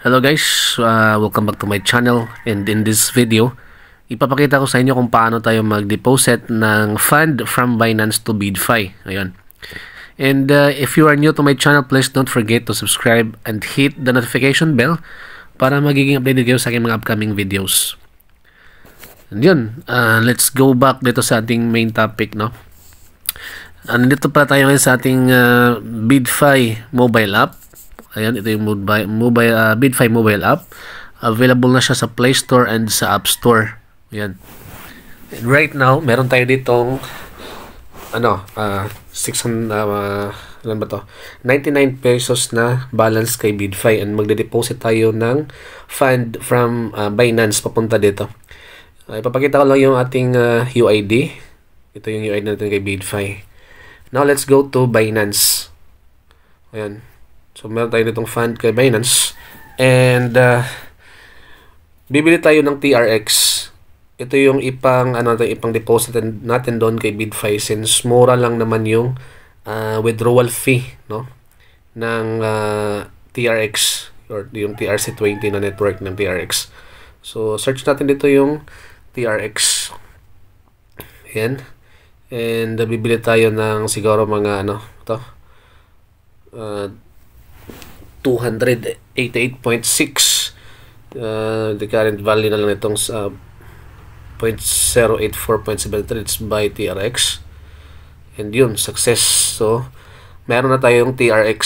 Hello guys, welcome back to my channel, and in this video ipapakita ko sa inyo kung paano tayo mag-deposit ng fund from Binance to BidFi. Ayun. And if you are new to my channel, please don't forget to subscribe and hit the notification bell para magiging updated kayo sa aking mga upcoming videos. And yun, let's go back dito sa ating main topic, no? Nandito pala tayo ngayon sa ating BidFi mobile app. Ayan, ito yung BidFi mobile app. Available na siya sa Play Store and sa App Store. Ayan. And right now, meron tayo ditong 99 pesos na balance kay BidFi, and magde-deposit tayo ng fund from Binance papunta dito. Ipapakita ko lang yung ating UID. Ito yung UID natin kay BidFi. Now, let's go to Binance. Ayan. So, meron tayo ditong fund kay Binance. And, bibili tayo ng TRX. Ito yung ipang deposit natin doon kay BidFi, since mura lang naman yung withdrawal fee, no? Ng TRX, or yung TRC20 na network ng TRX. So, search natin dito yung TRX. Ayan. And, bibili tayo ng siguro mga, 288.6. The current value na lang itong 0.084.73. It's by TRX. And yun, success. So, meron na tayong TRX.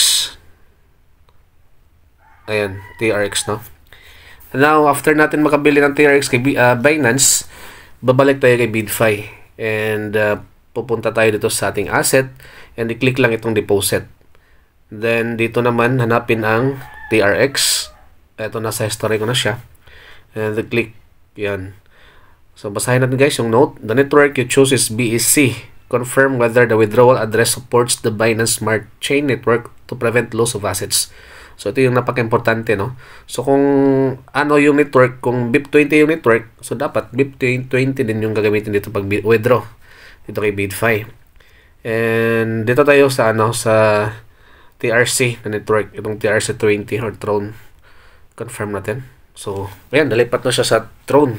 Ayan, TRX, no? Now, after natin makabili ng TRX kay Binance, babalik tayo kay BidFi. And pupunta tayo dito sa ating asset, and i-click lang itong deposit. Then, dito naman, hanapin ang TRX. Ito, nasa history ko na siya. And click. Yan. So, basahin natin guys yung note. The network you choose is BEC. Confirm whether the withdrawal address supports the Binance Smart Chain Network to prevent loss of assets. So, ito yung napaka-importante, no? So, kung ano yung network, kung BIP20 yung network, so dapat BIP20 din yung gagamitin dito pag withdraw. Dito kay BidFi. And dito tayo sa sa TRC na network, itong TRC20 or Tron. Confirm natin. So, ayan, nalipat na siya sa Tron.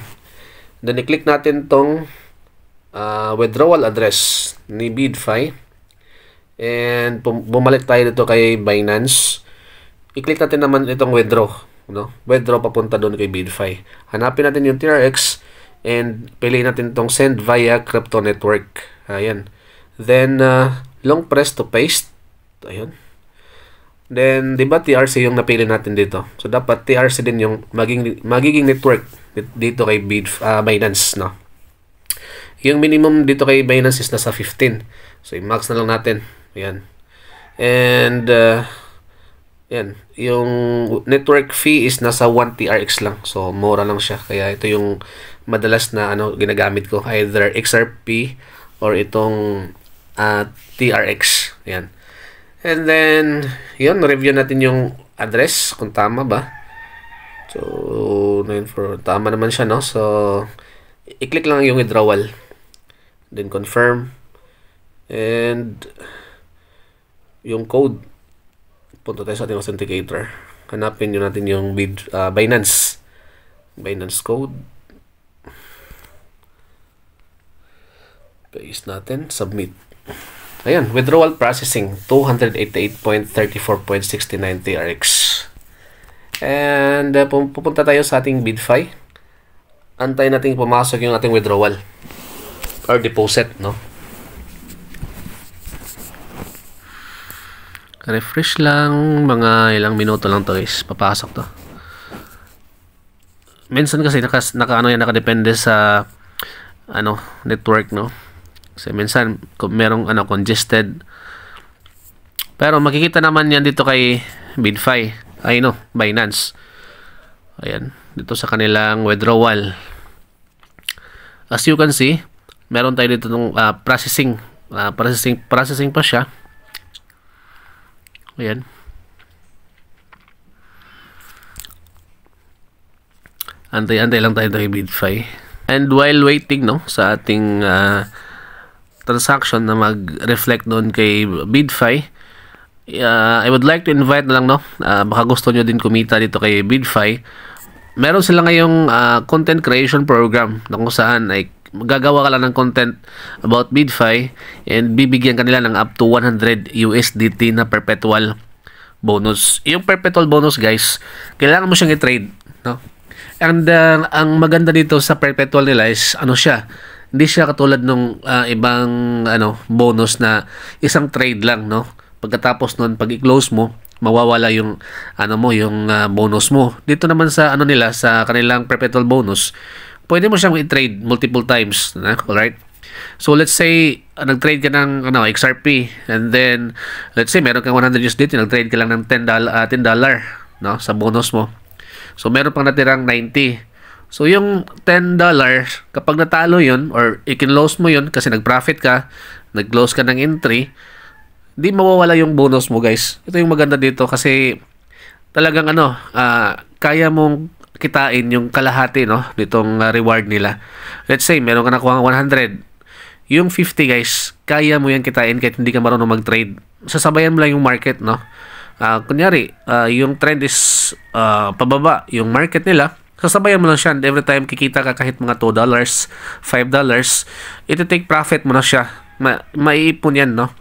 Then, i-click natin tong withdrawal address ni BidFi. And, bumalik tayo dito kay Binance. I-click natin naman itong withdraw. No? Withdraw papunta doon kay BidFi. Hanapin natin yung TRX and piliin natin itong send via crypto network. Ayan. Then, long press to paste. Ayan. Then, di ba TRC yung napili natin dito? So, dapat TRC din yung magiging network dito kay Binance, no? Yung minimum dito kay Binance is nasa 15. So, i-max na lang natin. Ayan. And, yan. Yung network fee is nasa 1 TRX lang. So, mura lang siya. Kaya, ito yung madalas na ginagamit ko. Either XRP or itong TRX. Ayan. And then, yun, review natin yung address, kung tama ba. So, tama naman siya, no? So, i-click lang yung withdrawal. Then, confirm. And, yung code, punta tayo sa ating authenticator. Hanapin nyo natin yung Binance. Binance code. Paste natin. Submit. Ayan, withdrawal processing, 288.34.69 TRX. And pupunta tayo sa ating BidFi. Antayin natin pumasok yung ating withdrawal or deposit, no? Refresh lang, mga ilang minuto lang to guys. Papasok to. Minsan kasi nakadepende sa network, no? Kasi minsan merong congested. Pero makikita naman yan dito kay BidFi. Binance. Ayan, dito sa kanilang withdrawal. As you can see, meron tayo dito ng processing. Processing pa siya. Ayan. Antay-antay lang tayo kay BidFi. And while waiting, no, sa ating transaction na mag-reflect doon kay BidFi, I would like to invite na lang, no? Baka gusto nyo din kumita dito kay BidFi. Meron sila ngayong content creation program na kung saan ay magagawa ka lang ng content about BidFi and bibigyan kanila ng up to 100 USDT na perpetual bonus. Yung perpetual bonus, guys, kailangan mo siyang i-trade, no? And ang maganda dito sa perpetual nila is ano siya, hindi siya katulad nung ibang bonus na isang trade lang, no? Pagkatapos nun, pag i-close mo, mawawala yung yung bonus mo. Dito naman sa nila, sa kanilang perpetual bonus, pwede mo siyang i-trade multiple times, alright? So let's say nag-trade ka ng XRP, and then let's say meron kang 100 USDT, nag-trade ka lang ng $10, no, sa bonus mo. So meron pang natirang 90. So yung $10, kapag natalo yun or i-close mo yun kasi nag-profit ka, nag-close ka ng entry, di mawawala yung bonus mo, guys. Ito yung maganda dito kasi talagang kaya mong kitain yung kalahati, no, nitong reward nila. Let's say meron ka nakuha 100. Yung 50, guys, kaya mo yan kitain kahit hindi ka marunong mag-trade. Sasabayan mo lang yung market, no. Kunyari, yung trend is pababa yung market nila, sasabayan mo lang siya, and every time kikita ka kahit mga $2, $5, ito take profit mo na siya. Maiipon yan, no.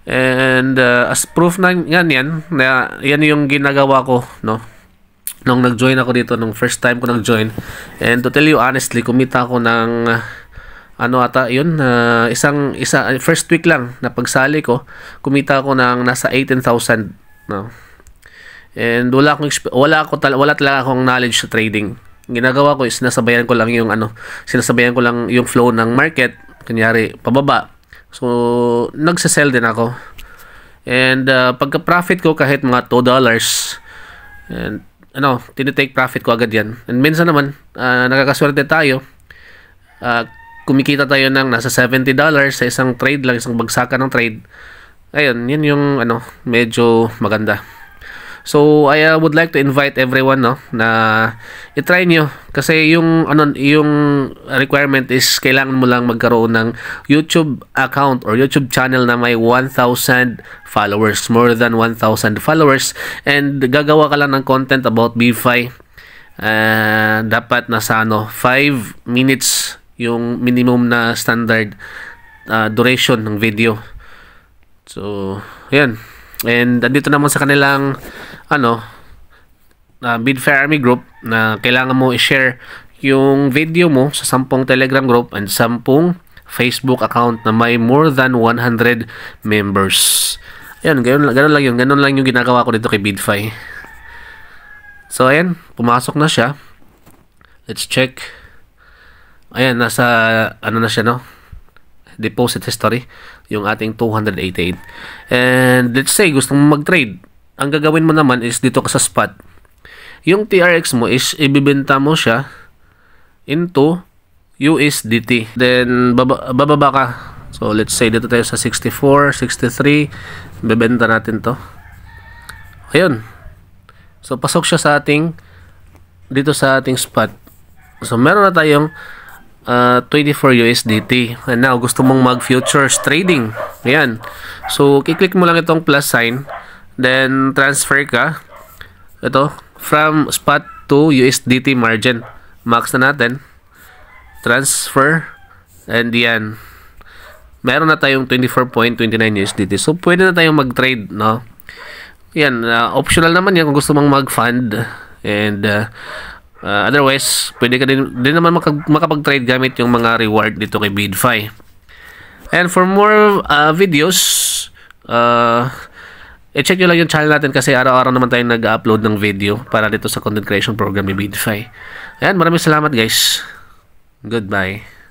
And as proof na yan na yan yung ginagawa ko, no, nung nag-join ako dito, nung first time ko nag-join. And to tell you honestly, kumita ako ng first week lang na pagsali ko, kumita ako ng nasa 18,000, no. And wala talaga akong knowledge sa trading. Ginagawa ko is sinasabayan ko lang yung flow ng market, kunyari pababa. So, nagsasell din ako. And pagka-profit ko kahit mga $2, and tinitake profit ko agad yan. And minsan naman, nakakaswerte tayo. Kumikita tayo ng nasa $70 sa isang trade lang, isang bagsakan ng trade. Ayun, yun yung medyo maganda. So, I would like to invite everyone, no, na i-try nyo. Kasi yung requirement is kailangan mo lang magkaroon ng YouTube account or YouTube channel na may 1,000 followers, more than 1,000 followers, and gagawa ka lang ng content about BidFi. Dapat nasa 5 minutes yung minimum na standard duration ng video. So, yan. And andito naman sa kanilang BidFi Army group na kailangan mo i-share yung video mo sa 10 Telegram group and 10 Facebook account na may more than 100 members. Ayan, ganun lang yun. Ganun lang yung ginagawa ko dito kay BidFi. So, ayan, pumasok na siya. Let's check. Ayan, nasa na siya, no? Deposit history, yung ating 288. And let's say gusto mo mag-trade, ang gagawin mo naman is dito ka sa spot. Yung TRX mo is ibibenta mo siya into USDT. Then bababa ka. So let's say dito tayo sa 64, 63, bebenta natin to. Ayun. So pasok siya sa ating dito sa ating spot. So meron na tayong 24 USDT. And now, gusto mong mag-futures trading. Ayan. So, kiklik mo lang itong plus sign. Then, transfer ka. Ito. From spot to USDT margin. Max na natin. Transfer. And yan. Meron na tayong 24.29 USDT. So, pwede na tayong mag-trade, no? Yan. Optional naman yan kung gusto mong mag-fund. And, otherwise, pwede ka din naman makapag-trade gamit yung mga reward dito kay BidFi. And for more videos, i-check nyo lang yung channel natin kasi araw-araw naman tayong nag-upload ng video para dito sa content creation program ni BidFi. Ayan, maraming salamat guys. Goodbye.